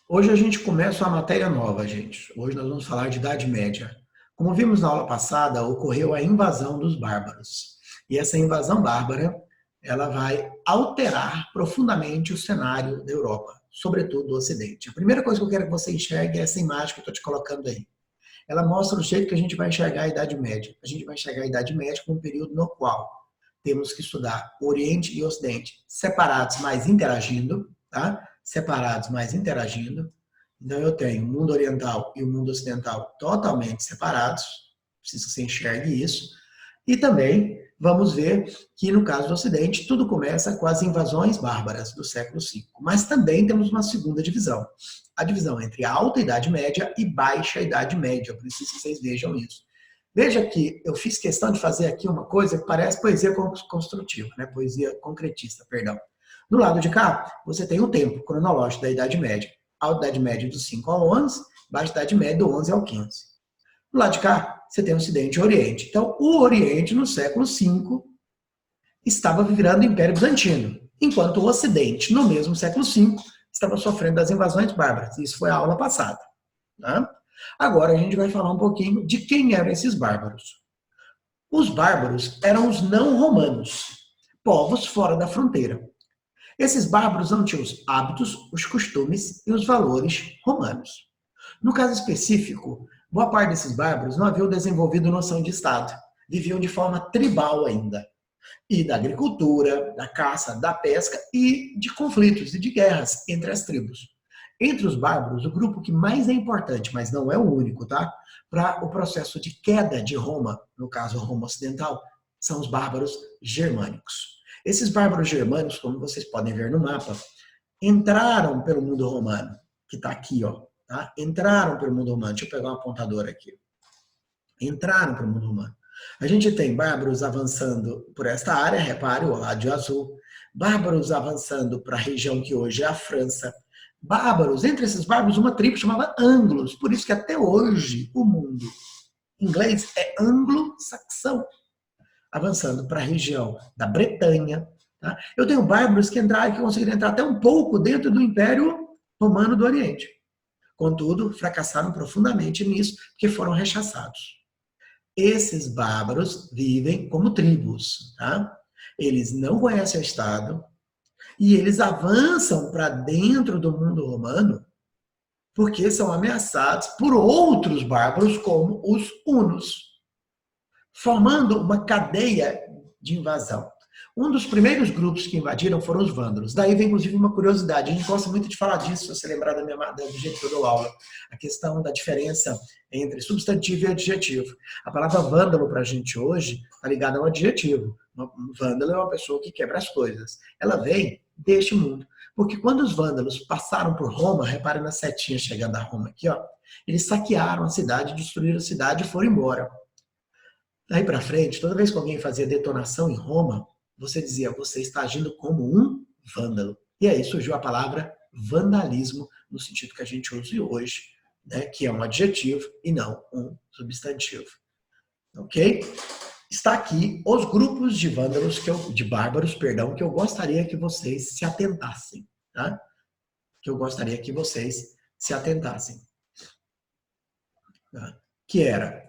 Hoje a gente começa uma matéria nova, gente. Hoje nós vamos falar de Idade Média. Como vimos na aula passada, ocorreu a invasão dos bárbaros. E essa invasão bárbara, ela vai alterar profundamente o cenário da Europa, sobretudo do Ocidente. A primeira coisa que eu quero que você enxergue é essa imagem que eu estou te colocando aí. Ela mostra o jeito que a gente vai enxergar a Idade Média. A gente vai enxergar a Idade Média como um período no qual temos que estudar Oriente e Ocidente separados, mas interagindo, tá? Separados, mas interagindo. Então eu tenho o mundo oriental e o mundo ocidental totalmente separados, preciso que você enxergue isso. E também vamos ver que no caso do Ocidente tudo começa com as invasões bárbaras do século V. Mas também temos uma segunda divisão, a divisão entre a Alta Idade Média e Baixa Idade Média. Eu preciso que vocês vejam isso. Veja que eu fiz questão de fazer aqui uma coisa que parece poesia construtiva, né? Poesia concretista, perdão. Do lado de cá, você tem o tempo cronológico da Idade Média. Alta Idade Média do 5 ao 11, Baixa Idade Média do 11 ao 15. Do lado de cá, você tem o Ocidente e o Oriente. Então, o Oriente, no século V, estava virando Império Bizantino, enquanto o Ocidente, no mesmo século V, estava sofrendo das invasões bárbaras. Isso foi a aula passada. Tá? Agora a gente vai falar um pouquinho de quem eram esses bárbaros. Os bárbaros eram os não romanos, povos fora da fronteira. Esses bárbaros não tinham os hábitos, os costumes e os valores romanos. No caso específico, boa parte desses bárbaros não haviam desenvolvido noção de Estado. Viviam de forma tribal ainda. E da agricultura, da caça, da pesca e de conflitos e de guerras entre as tribos. Entre os bárbaros, o grupo que mais é importante, mas não é o único, tá? Para o processo de queda de Roma, no caso Roma Ocidental, são os bárbaros germânicos. Esses bárbaros germânicos, como vocês podem ver no mapa, entraram pelo mundo romano, que está aqui, ó. Tá? Entraram pelo mundo romano. Deixa eu pegar um apontador aqui. Entraram pelo mundo romano. A gente tem bárbaros avançando por esta área, repare o rádio azul, bárbaros avançando para a região que hoje é a França, bárbaros, entre esses bárbaros, uma tribo chamada anglos, por isso que até hoje o mundo inglês é anglo-saxão, avançando para a região da Bretanha. Tá? Eu tenho bárbaros que entraram, que conseguiram entrar até um pouco dentro do Império Romano do Oriente. Contudo, fracassaram profundamente nisso, porque foram rechaçados. Esses bárbaros vivem como tribos, tá? Eles não conhecem o Estado e eles avançam para dentro do mundo romano porque são ameaçados por outros bárbaros como os hunos, formando uma cadeia de invasão. Um dos primeiros grupos que invadiram foram os vândalos. Daí vem, inclusive, uma curiosidade. A gente gosta muito de falar disso, se você lembrar do jeito que eu dou aula. A questão da diferença entre substantivo e adjetivo. A palavra vândalo para a gente hoje está ligada a um adjetivo. Um vândalo é uma pessoa que quebra as coisas. Ela vem deste mundo. Porque quando os vândalos passaram por Roma, reparem na setinha chegando a Roma aqui, ó, eles saquearam a cidade, destruíram a cidade e foram embora. Daí para frente, toda vez que alguém fazia detonação em Roma, você dizia, você está agindo como um vândalo. E aí surgiu a palavra vandalismo, no sentido que a gente usa hoje, né, que é um adjetivo e não um substantivo. Ok? Está aqui os grupos de vândalos, de bárbaros, perdão, que eu gostaria que vocês se atentassem. Tá? Que eu gostaria que vocês se atentassem. Tá? Que era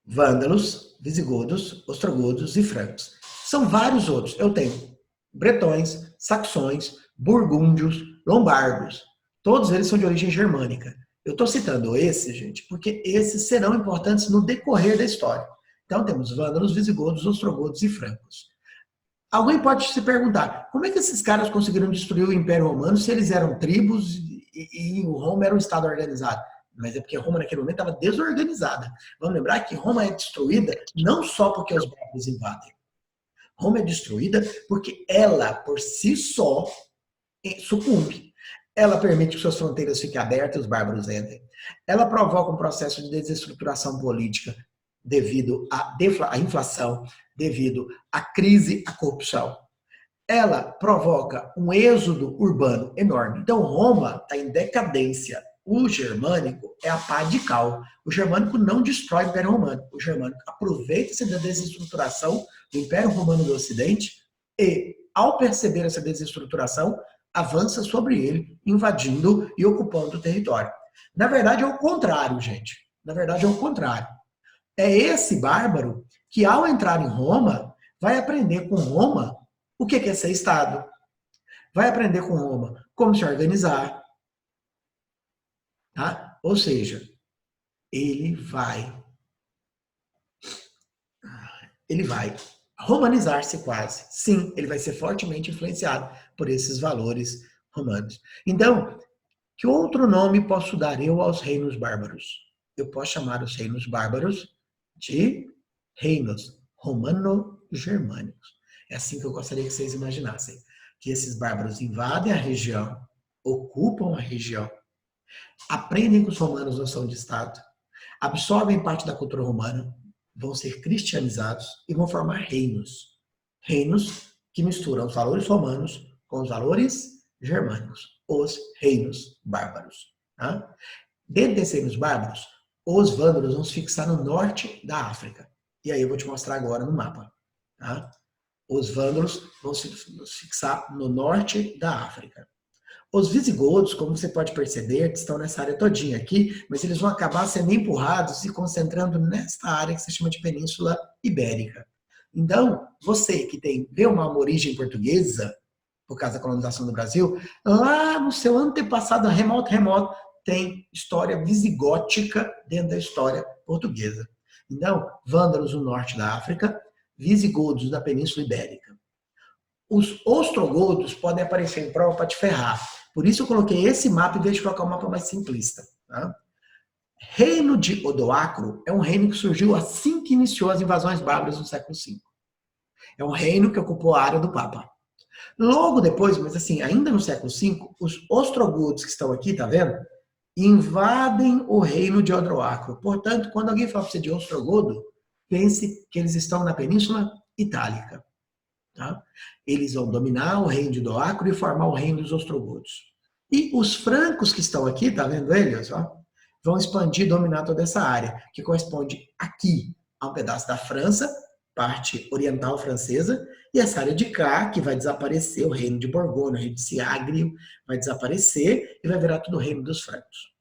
vândalos, visigodos, ostrogodos e francos. São vários outros. Eu tenho bretões, saxões, burgúndios, lombardos. Todos eles são de origem germânica. Eu estou citando esses, gente, porque esses serão importantes no decorrer da história. Então temos vândalos, visigodos, ostrogodos e francos. Alguém pode se perguntar, como é que esses caras conseguiram destruir o Império Romano se eles eram tribos e o Roma era um estado organizado? Mas é porque Roma naquele momento estava desorganizada. Vamos lembrar que Roma é destruída não só porque os bárbaros invadem. Roma é destruída porque ela, por si só, sucumbe. Ela permite que suas fronteiras fiquem abertas e os bárbaros entrem. Ela provoca um processo de desestruturação política devido à inflação, devido à crise, à corrupção. Ela provoca um êxodo urbano enorme. Então, Roma está em decadência. O germânico é a pá de cal. O germânico não destrói o Império Romano. O germânico aproveita-se da desestruturação do Império Romano do Ocidente e, ao perceber essa desestruturação, avança sobre ele, invadindo e ocupando o território. Na verdade, é o contrário, gente. Na verdade, é o contrário. É esse bárbaro que, ao entrar em Roma, vai aprender com Roma o que é ser Estado. Vai aprender com Roma como se organizar. Tá? Ou seja, ele vai romanizar-se quase. Sim, ele vai ser fortemente influenciado por esses valores romanos. Então, que outro nome posso dar eu aos reinos bárbaros? Eu posso chamar os reinos bárbaros de reinos romano-germânicos. É assim que eu gostaria que vocês imaginassem. Que esses bárbaros invadem a região, ocupam a região, aprendem que os romanos não são de Estado, absorvem parte da cultura romana, vão ser cristianizados e vão formar reinos. Reinos que misturam os valores romanos com os valores germânicos, os reinos bárbaros. Tá? Dentro desses reinos bárbaros, os vândalos vão se fixar no norte da África. E aí eu vou te mostrar agora no mapa. Tá? Os vândalos vão se fixar no norte da África. Os visigodos, como você pode perceber, estão nessa área todinha aqui, mas eles vão acabar sendo empurrados e concentrando nesta área que se chama de Península Ibérica. Então, você que vê uma origem portuguesa, por causa da colonização do Brasil, lá no seu antepassado remoto, tem história visigótica dentro da história portuguesa. Então, vândalos no norte da África, visigodos da Península Ibérica. Os ostrogodos podem aparecer em prova para te ferrar. Por isso eu coloquei esse mapa em vez de colocar um mapa mais simplista. Tá? Reino de Odoacro é um reino que surgiu assim que iniciou as invasões bárbaras no século V. É um reino que ocupou a área do Papa. Logo depois, mas assim, ainda no século V, os ostrogodos que estão aqui, tá vendo? Invadem o reino de Odoacro. Portanto, quando alguém fala para você de ostrogodo, pense que eles estão na Península Itálica. Tá? Eles vão dominar o reino de Odoacro e formar o reino dos ostrogodos. E os francos que estão aqui, tá vendo eles? Ó, vão expandir e dominar toda essa área, que corresponde aqui a um pedaço da França, parte oriental francesa, e essa área de cá, que vai desaparecer, o reino de Borgonha, o reino de Siagrio, vai desaparecer e vai virar tudo o reino dos francos.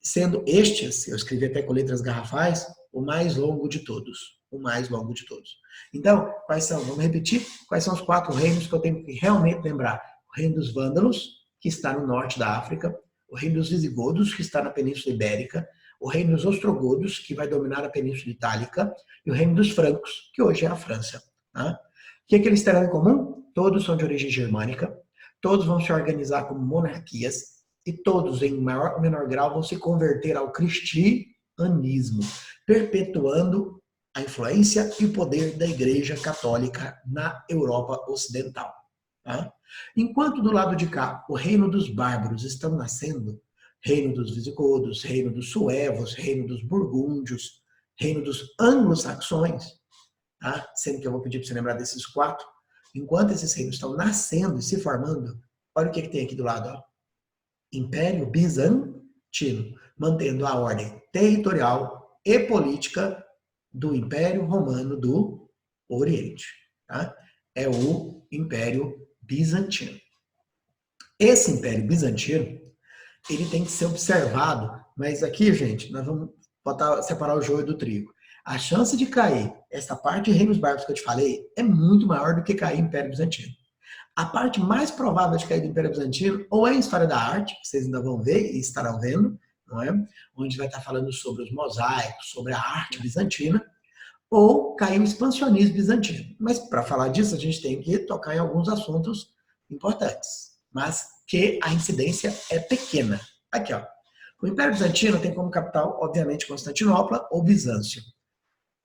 Sendo estes, eu escrevi até com letras garrafais, o mais longo de todos. O mais longo de todos. Então, quais são? Vamos repetir? Quais são os 4 reinos que eu tenho que realmente lembrar? O reino dos vândalos, que está no norte da África, o reino dos visigodos, que está na Península Ibérica, o reino dos ostrogodos, que vai dominar a Península Itálica, e o reino dos francos, que hoje é a França. Tá? O que é que eles terão em comum? Todos são de origem germânica, todos vão se organizar como monarquias, e todos, em maior ou menor grau, vão se converter ao cristianismo, perpetuando a influência e o poder da Igreja Católica na Europa Ocidental. Tá? Enquanto do lado de cá, o reino dos bárbaros estão nascendo, reino dos visigodos, reino dos suevos, reino dos burgúndios, reino dos anglo-saxões, tá? Sendo que eu vou pedir para você lembrar desses 4, enquanto esses reinos estão nascendo e se formando, olha o que tem aqui do lado, ó. Império Bizantino, mantendo a ordem territorial e política do Império Romano do Oriente. Tá? É o Império Bizantino. Esse Império Bizantino, ele tem que ser observado, mas aqui, gente, nós vamos separar o joio do trigo. A chance de cair essa parte de reinos bárbaros que eu te falei é muito maior do que cair o Império Bizantino. A parte mais provável de cair do Império Bizantino ou é a história da arte, que vocês ainda vão ver e estarão vendo, não é? Onde vai estar falando sobre os mosaicos, sobre a arte bizantina, ou caiu o expansionismo bizantino. Mas para falar disso, a gente tem que tocar em alguns assuntos importantes, mas que a incidência é pequena. Aqui, ó. O Império Bizantino tem como capital, obviamente, Constantinopla ou Bizâncio.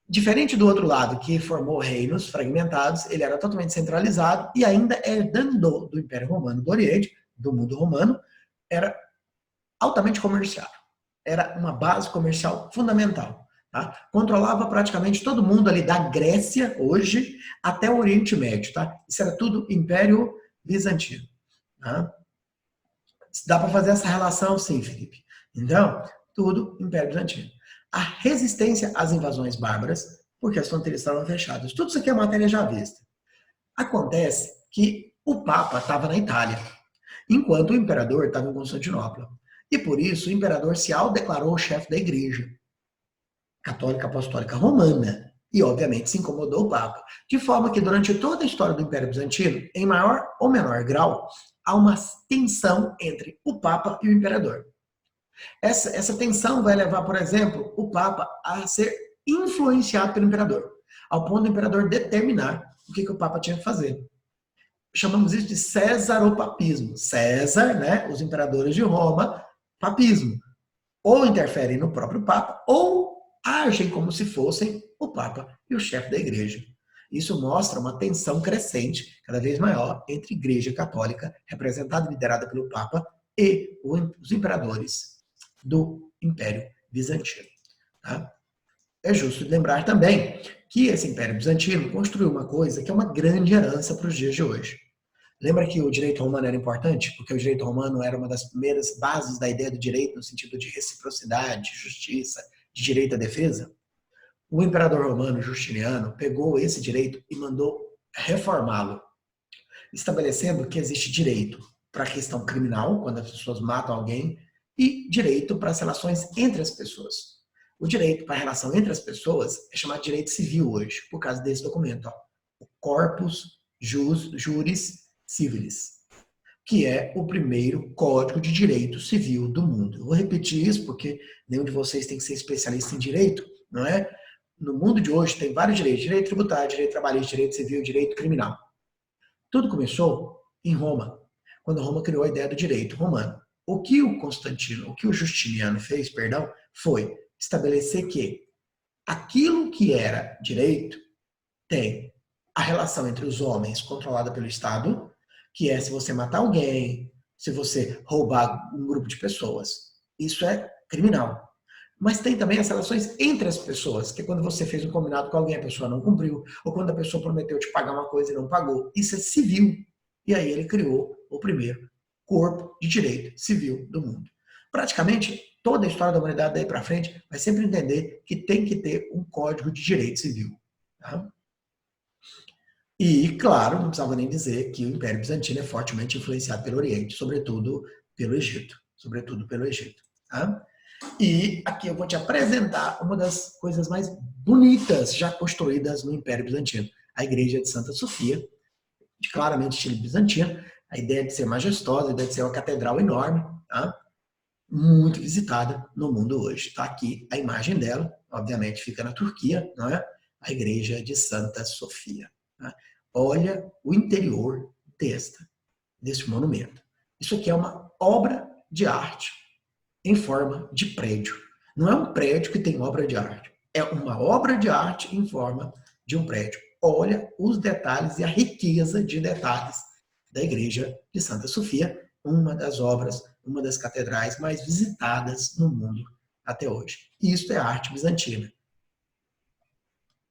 Diferente do outro lado, que formou reinos fragmentados, ele era totalmente centralizado e ainda herdando do Império Romano do Oriente, do mundo romano, era altamente comercial. Era uma base comercial fundamental. Tá? Controlava praticamente todo mundo ali da Grécia, hoje, até o Oriente Médio. Tá? Isso era tudo Império Bizantino. Tá? Dá para fazer essa relação, sim, Felipe. Então, tudo Império Bizantino. A resistência às invasões bárbaras, porque as fronteiras estavam fechadas. Tudo isso aqui é matéria já vista. Acontece que o Papa estava na Itália. enquanto o imperador estava em Constantinopla. E por isso o imperador se autodeclarou o chefe da igreja católica apostólica romana. E, obviamente, se incomodou o Papa. De forma que, durante toda a história do Império Bizantino, em maior ou menor grau, há uma tensão entre o Papa e o imperador. Essa tensão vai levar, por exemplo, o Papa a ser influenciado pelo imperador, ao ponto do imperador determinar o que o Papa tinha que fazer. Chamamos isso de cesaropapismo. César, né, os imperadores de Roma, papismo. Ou interferem no próprio Papa, ou agem como se fossem o Papa e o chefe da igreja. Isso mostra uma tensão crescente, cada vez maior, entre a Igreja Católica, representada e liderada pelo Papa, e os imperadores do Império Bizantino. Tá? É justo lembrar também que esse Império Bizantino construiu uma coisa que é uma grande herança para os dias de hoje. Lembra que o direito romano era importante? Porque o direito romano era uma das primeiras bases da ideia do direito, no sentido de reciprocidade, de justiça, de direito à defesa. O imperador romano Justiniano pegou esse direito e mandou reformá-lo, estabelecendo que existe direito para a questão criminal, quando as pessoas matam alguém, e direito para as relações entre as pessoas. O direito para a relação entre as pessoas é chamado de direito civil hoje, por causa desse documento, ó, o Corpus Juris Civilis, que é o primeiro código de direito civil do mundo. Eu vou repetir isso porque nenhum de vocês tem que ser especialista em direito, não é? No mundo de hoje tem vários direitos: direito tributário, direito trabalhista, direito civil, direito criminal. Tudo começou em Roma, quando Roma criou a ideia do direito romano. O que o Justiniano fez, foi estabelecer que aquilo que era direito tem a relação entre os homens controlada pelo Estado, que é se você matar alguém, se você roubar um grupo de pessoas. Isso é criminal. Mas tem também as relações entre as pessoas, que é quando você fez um combinado com alguém, a pessoa não cumpriu, ou quando a pessoa prometeu te pagar uma coisa e não pagou. Isso é civil. E aí ele criou o primeiro corpo de direito civil do mundo. Praticamente toda a história da humanidade daí para frente vai sempre entender que tem que ter um código de direito civil. Tá? E, claro, não precisava nem dizer que o Império Bizantino é fortemente influenciado pelo Oriente, sobretudo pelo Egito. Tá? E aqui eu vou te apresentar uma das coisas mais bonitas já construídas no Império Bizantino. A Igreja de Santa Sofia, de claramente estilo bizantino. A ideia de ser majestosa, a ideia de ser uma catedral enorme, tá? Muito visitada no mundo hoje. Está aqui a imagem dela, obviamente fica na Turquia, não é? A Igreja de Santa Sofia. Tá? Olha o interior deste monumento. Isso aqui é uma obra de arte em forma de prédio. Não é um prédio que tem obra de arte. É uma obra de arte em forma de um prédio. Olha os detalhes e a riqueza de detalhes da Igreja de Santa Sofia, uma das obras, uma das catedrais mais visitadas no mundo até hoje. Isso é arte bizantina.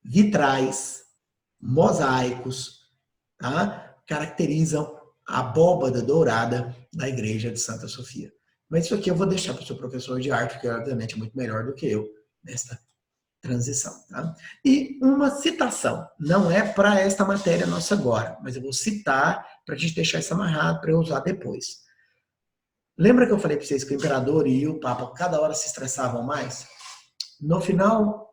Vitrais, mosaicos, tá? Caracterizam a abóbada dourada da Igreja de Santa Sofia. Mas isso aqui eu vou deixar para o seu professor de arte, que obviamente é muito melhor do que eu nesta transição. Tá? E uma citação, não é para esta matéria nossa agora, mas eu vou citar para a gente deixar isso amarrado para eu usar depois. Lembra que eu falei para vocês que o imperador e o papa cada hora se estressavam mais? No final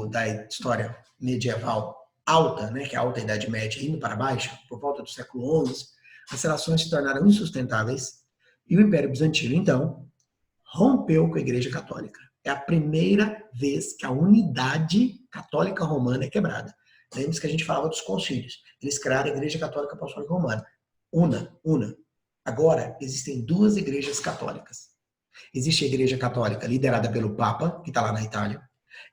da história medieval alta, né, que é a Alta Idade Média, indo para baixo, por volta do século XI, as relações se tornaram insustentáveis e o Império Bizantino, então, rompeu com a Igreja Católica. É a primeira vez que a unidade católica romana é quebrada. Lembre-se que a gente falava dos concílios. Eles criaram a Igreja Católica Apostólica Romana. Una. Agora, existem duas igrejas católicas. Existe a Igreja Católica liderada pelo Papa, que está lá na Itália,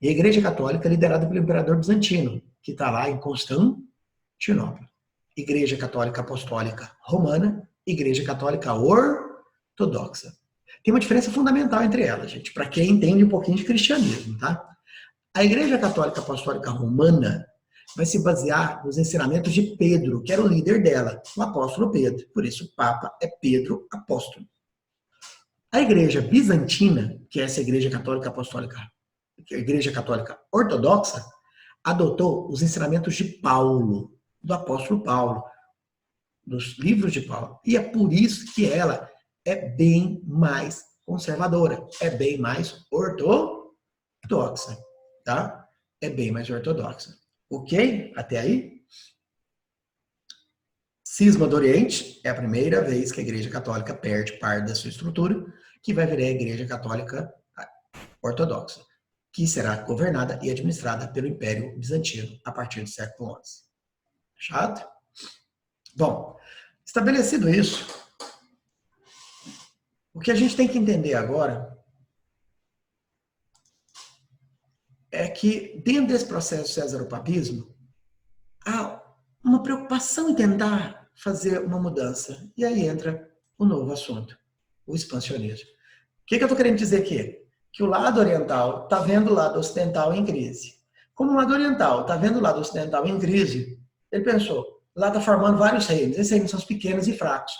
e a Igreja Católica liderada pelo Imperador Bizantino, que está lá em Constantinopla. Igreja Católica Apostólica Romana, Igreja Católica Ortodoxa. Tem uma diferença fundamental entre elas, gente, para quem entende um pouquinho de cristianismo, tá? A Igreja Católica Apostólica Romana vai se basear nos ensinamentos de Pedro, que era o líder dela, o apóstolo Pedro. Por isso, o Papa é Pedro Apóstolo. A Igreja Bizantina, que é essa Igreja Católica Apostólica, que é a Igreja Católica Ortodoxa, adotou os ensinamentos de Paulo, do apóstolo Paulo. dos livros de Paulo. E é por isso que ela é bem mais conservadora, é bem mais ortodoxa, tá? É bem mais ortodoxa. Ok? Até aí? Cisma do Oriente é a primeira vez que a Igreja Católica perde parte da sua estrutura, que vai virar a Igreja Católica Ortodoxa, que será governada e administrada pelo Império Bizantino a partir do século XI. Chato? Bom, estabelecido isso, o que a gente tem que entender agora é que dentro desse processo de cesaropapismo, há uma preocupação em tentar fazer uma mudança. E aí entra o novo assunto, o expansionismo. O que eu estou querendo dizer aqui? Que o lado oriental está vendo o lado ocidental em crise. Como o lado oriental está vendo o lado ocidental em crise, ele pensou, lá está formando vários reinos, esses reinos são pequenos e fracos.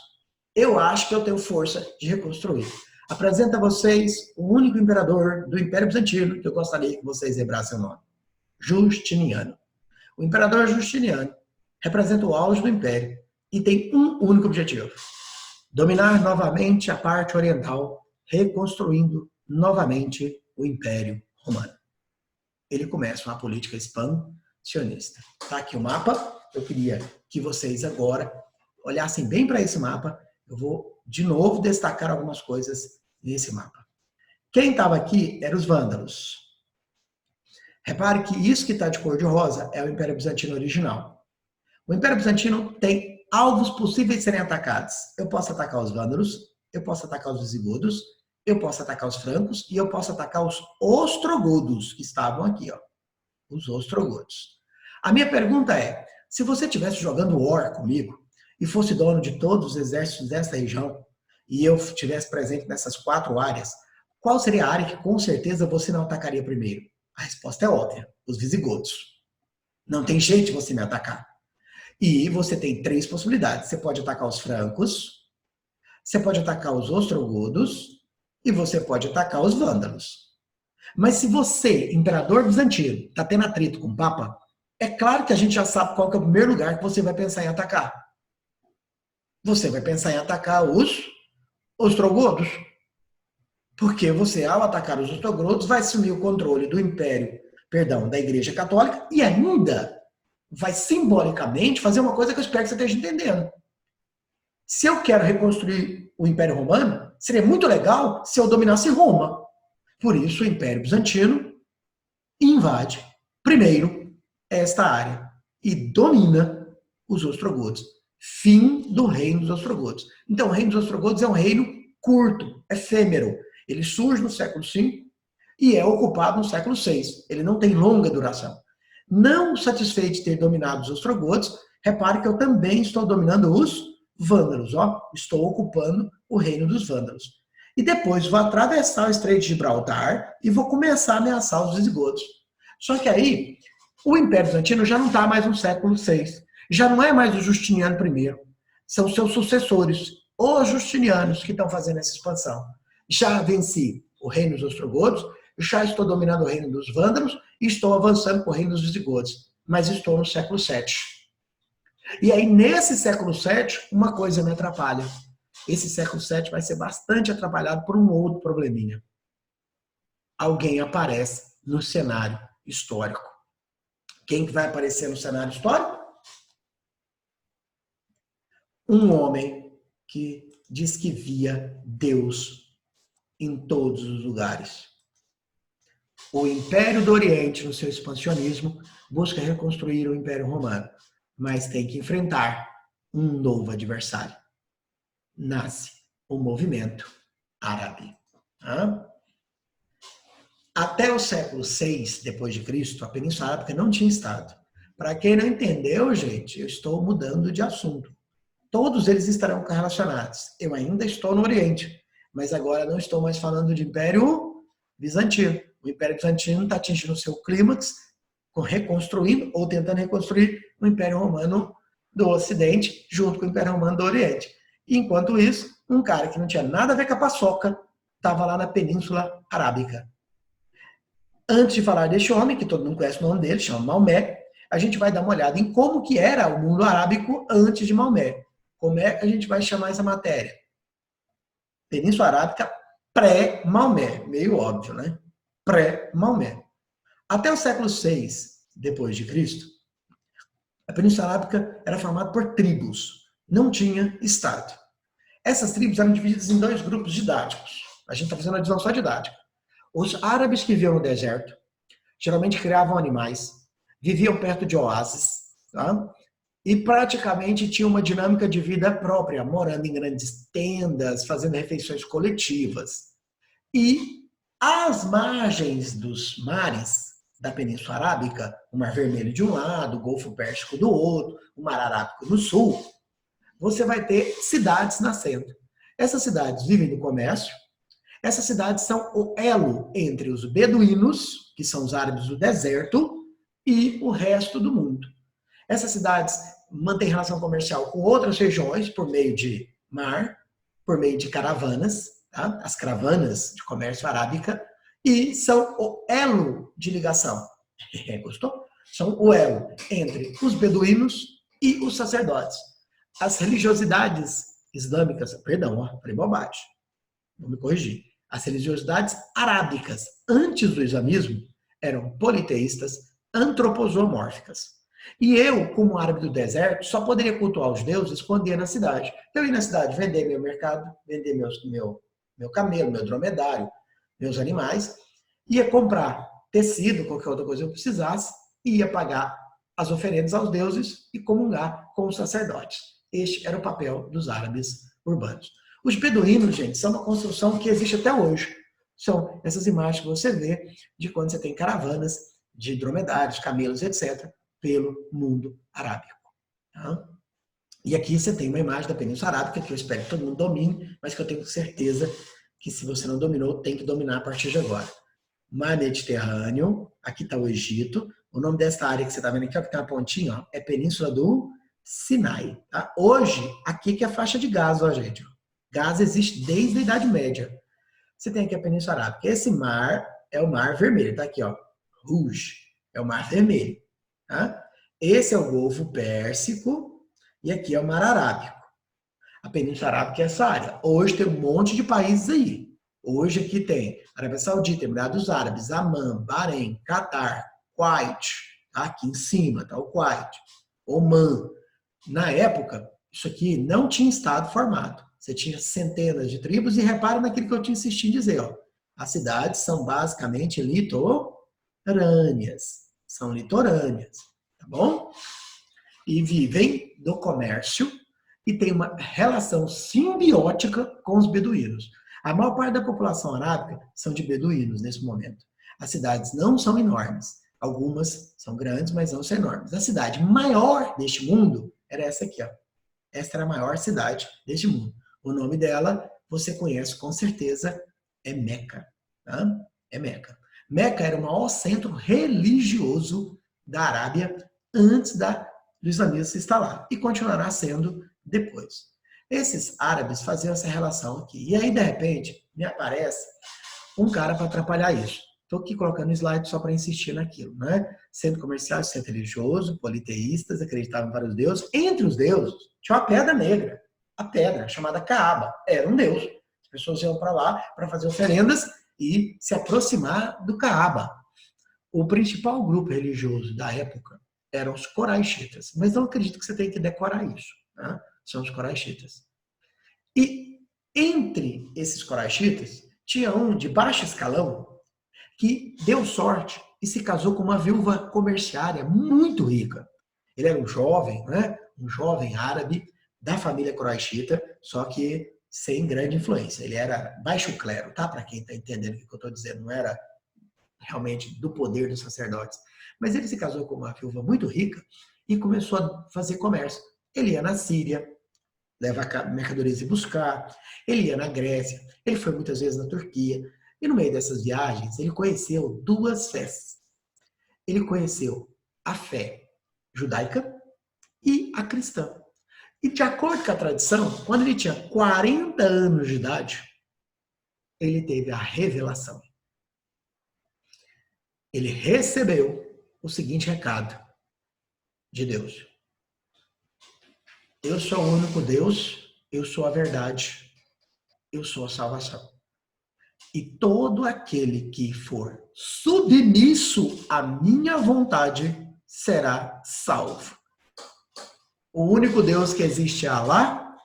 Eu acho que eu tenho força de reconstruir. Apresento a vocês o único imperador do Império Bizantino que eu gostaria que vocês lembrassem o nome. Justiniano. O imperador Justiniano representa o auge do Império e tem um único objetivo: dominar novamente a parte oriental, reconstruindo novamente o Império Romano. Ele começa uma política expansionista. Está aqui o mapa. Eu queria que vocês agora olhassem bem para esse mapa. Eu vou, de novo, destacar algumas coisas nesse mapa. Quem estava aqui eram os vândalos. Repare que isso que está de cor de rosa é o Império Bizantino original. O Império Bizantino tem alvos possíveis de serem atacados. Eu posso atacar os vândalos, eu posso atacar os visigodos, eu posso atacar os francos e eu posso atacar os ostrogodos, que estavam aqui, ó. Os ostrogodos. A minha pergunta é, se você estivesse jogando War comigo e fosse dono de todos os exércitos dessa região e eu estivesse presente nessas 4 áreas, qual seria a área que com certeza você não atacaria primeiro? A resposta é óbvia, os visigodos. Não tem jeito de você me atacar. E você tem 3 possibilidades. Você pode atacar os francos, você pode atacar os ostrogodos e você pode atacar os vândalos. Mas se você, imperador bizantino, está tendo atrito com o Papa, é claro que a gente já sabe qual que é o primeiro lugar que você vai pensar em atacar. Você vai pensar em atacar os ostrogodos. Porque você, ao atacar os ostrogodos, vai assumir o controle do Império, da Igreja Católica e ainda vai simbolicamente fazer uma coisa que eu espero que você esteja entendendo. Se eu quero reconstruir o Império Romano, seria muito legal se eu dominasse Roma. Por isso, o Império Bizantino invade, primeiro, esta área e domina os ostrogodos. Fim do reino dos ostrogodos. Então, o reino dos ostrogodos é um reino curto, efêmero. Ele surge no século V e é ocupado no século VI. Ele não tem longa duração. Não satisfeito de ter dominado os ostrogodos, repare que eu também estou dominando os vândalos. Ó, estou ocupando o reino dos vândalos. E depois vou atravessar o Estreito de Gibraltar e vou começar a ameaçar os visigodos. Só que aí, o Império Bizantino já não está mais no século VI. Já não é mais o Justiniano I. São seus sucessores, os Justinianos, que estão fazendo essa expansão. Já venci o reino dos ostrogodos, já estou dominando o reino dos vândalos e estou avançando para o reino dos visigodos. Mas estou no século VII. E aí, nesse século VII, uma coisa me atrapalha. Esse século VII vai ser bastante atrapalhado por um outro probleminha. Alguém aparece no cenário histórico. Quem que vai aparecer no cenário histórico? Um homem que diz que via Deus em todos os lugares. O Império do Oriente, no seu expansionismo, busca reconstruir o Império Romano, mas tem que enfrentar um novo adversário. Nasce o movimento árabe. Até o século VI depois de Cristo, a Península Arábica não tinha Estado. Para quem não entendeu, gente, eu estou mudando de assunto. Todos eles estarão relacionados. Eu ainda estou no Oriente, mas agora não estou mais falando de Império Bizantino. O Império Bizantino está atingindo o seu clímax, reconstruindo ou tentando reconstruir o Império Romano do Ocidente, junto com o Império Romano do Oriente. E, enquanto isso, um cara que não tinha nada a ver com a paçoca estava lá na Península Arábica. Antes de falar deste homem, que todo mundo conhece o nome dele, chama Maomé, a gente vai dar uma olhada em como que era o mundo arábico antes de Maomé. Como é que a gente vai chamar essa matéria? Península Arábica pré-Maomé. Meio óbvio, né? Pré-Maomé. Até o século VI depois de Cristo, a Península Arábica era formada por tribos. Não tinha Estado. Essas tribos eram divididas em dois grupos didáticos. A gente está fazendo a divisão só didática. Os árabes que viviam no deserto, geralmente criavam animais, viviam perto de oásis, tá? E praticamente tinham uma dinâmica de vida própria, morando em grandes tendas, fazendo refeições coletivas. E às margens dos mares da Península Arábica, o Mar Vermelho de um lado, o Golfo Pérsico do outro, o Mar Arábico no sul, você vai ter cidades nascendo. Essas cidades vivem do comércio. Essas cidades são o elo entre os beduínos, que são os árabes do deserto, e o resto do mundo. Essas cidades mantêm relação comercial com outras regiões por meio de mar, por meio de caravanas, tá? As caravanas de comércio arábica, e são o elo de ligação. Gostou? São o elo entre os beduínos e os sacerdotes. As religiosidades islâmicas, perdão, falei bobagem, vou me corrigir. As religiosidades arábicas antes do islamismo eram politeístas, antroposomórficas. E eu, como árabe do deserto, só poderia cultuar os deuses quando ia na cidade. Eu ia na cidade vender meu mercado, vender meu camelo, meu dromedário, meus animais, ia comprar tecido, qualquer outra coisa que eu precisasse, e ia pagar as oferendas aos deuses e comungar com os sacerdotes. Este era o papel dos árabes urbanos. Os beduínos, gente, são uma construção que existe até hoje. São essas imagens que você vê de quando você tem caravanas de dromedários, camelos, etc., pelo mundo arábico. Tá? E aqui você tem uma imagem da Península Arábica, que eu espero que todo mundo domine, mas que eu tenho certeza que se você não dominou, tem que dominar a partir de agora. Mar Mediterrâneo, aqui está o Egito. O nome dessa área que você está vendo aqui, ó, que tem uma pontinha, ó, é Península do Sinai. Tá? Hoje, aqui que é a faixa de Gaza, ó, gente. Gaza existe desde a Idade Média. Você tem aqui a Península Arábica. Esse mar é o Mar Vermelho, tá aqui, ó. Rouge, é o Mar Vermelho. Tá? Esse é o Golfo Pérsico e aqui é o Mar Arábico. A Península Arábica é essa área. Hoje tem um monte de países aí. Hoje aqui tem Arábia Saudita, Emirados Árabes, Amã, Bahrein, Catar, Kuwait. Tá? Aqui em cima tá o Kuwait. Oman. Na época, isso aqui não tinha estado formado. Você tinha centenas de tribos e repara naquilo que eu te insisti em dizer. Ó. As cidades são basicamente litorâneas. São litorâneas, tá bom? E vivem do comércio e tem uma relação simbiótica com os beduínos. A maior parte da população arábica são de beduínos nesse momento. As cidades não são enormes. Algumas são grandes, mas não são enormes. A cidade maior deste mundo era essa aqui, ó. Esta era a maior cidade deste mundo. O nome dela, você conhece com certeza, é Meca. Tá? É Meca. Meca era o maior centro religioso da Arábia antes do islamismo se instalar. E continuará sendo depois. Esses árabes faziam essa relação aqui. E aí, de repente, me aparece um cara para atrapalhar isso. Estou aqui colocando slide só para insistir naquilo, né? Centro comercial, centro religioso, politeístas, acreditavam em vários deuses. Entre os deuses, tinha uma pedra negra. A pedra, chamada Kaaba, era um deus. As pessoas iam para lá para fazer oferendas e se aproximar do Kaaba. O principal grupo religioso da época eram os coraixitas. Mas não acredito que você tenha que decorar isso. Né? São os coraixitas. E entre esses coraixitas, tinha um de baixo escalão que deu sorte e se casou com uma viúva comerciária muito rica. Ele era um jovem, né? Um jovem árabe da família Quraishita, só que sem grande influência. Ele era baixo clero, tá? Para quem está entendendo o que eu estou dizendo, não era realmente do poder dos sacerdotes. Mas ele se casou com uma viúva muito rica e começou a fazer comércio. Ele ia na Síria, leva mercadorias e buscar, ele ia na Grécia, ele foi muitas vezes na Turquia. E no meio dessas viagens, ele conheceu duas fés. Ele conheceu a fé judaica e a cristã. E de acordo com a tradição, quando ele tinha 40 anos de idade, ele teve a revelação. Ele recebeu o seguinte recado de Deus: Eu sou o único Deus, eu sou a verdade, eu sou a salvação. E todo aquele que for submisso à minha vontade será salvo. O único Deus que existe é Alá,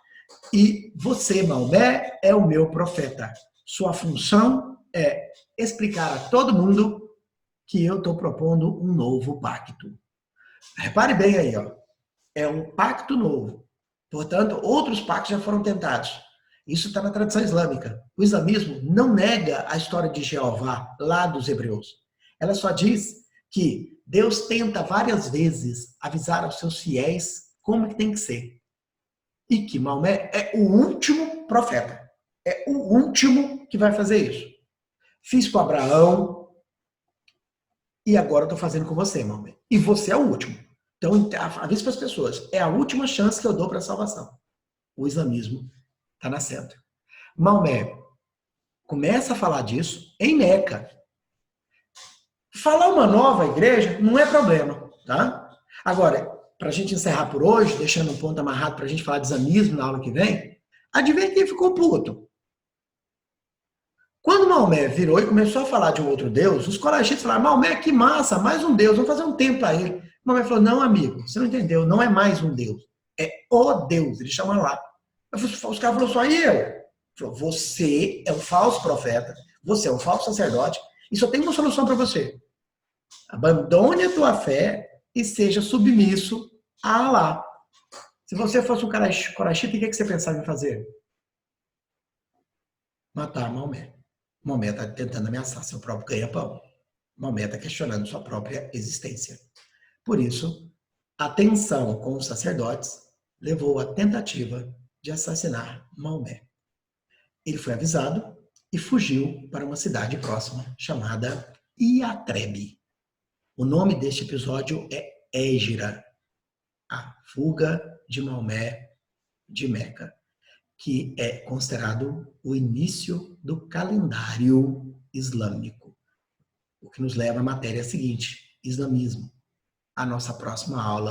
e você, Maomé, é o meu profeta. Sua função é explicar a todo mundo que eu estou propondo um novo pacto. Repare bem aí, ó. É um pacto novo. Portanto, outros pactos já foram tentados. Isso está na tradição islâmica. O islamismo não nega a história de Jeová, lá dos hebreus. Ela só diz que Deus tenta várias vezes avisar aos seus fiéis como que tem que ser. E que Maomé é o último profeta. É o último que vai fazer isso. Fiz com Abraão e agora estou fazendo com você, Maomé. E você é o último. Então, avise para as pessoas. É a última chance que eu dou para a salvação. O islamismo está nascendo. Maomé começa a falar disso em Meca. Falar uma nova igreja não é problema, tá? Agora, para a gente encerrar por hoje, deixando um ponto amarrado para a gente falar de islamismo na aula que vem, adivinha quem ficou puto? Quando Maomé virou e começou a falar de um outro Deus, os corachitas falaram, Maomé, que massa, mais um Deus, vamos fazer um templo para ele. Maomé falou, não, amigo, você não entendeu, não é mais um Deus, é o Deus, ele chama lá. Os caras falaram, só eu. Falou, você é um falso profeta, você é um falso sacerdote, e só tem uma solução para você. Abandone a tua fé e seja submisso a Alá. Se você fosse um corachita, o que você pensava em fazer? Matar Maomé. Maomé está tentando ameaçar seu próprio ganha-pão. Maomé está questionando sua própria existência. Por isso, a tensão com os sacerdotes levou à tentativa de assassinar Maomé. Ele foi avisado e fugiu para uma cidade próxima chamada Iatrebe. O nome deste episódio é Égira, a fuga de Maomé de Meca, que é considerado o início do calendário islâmico. O que nos leva à matéria seguinte, islamismo. A nossa próxima aula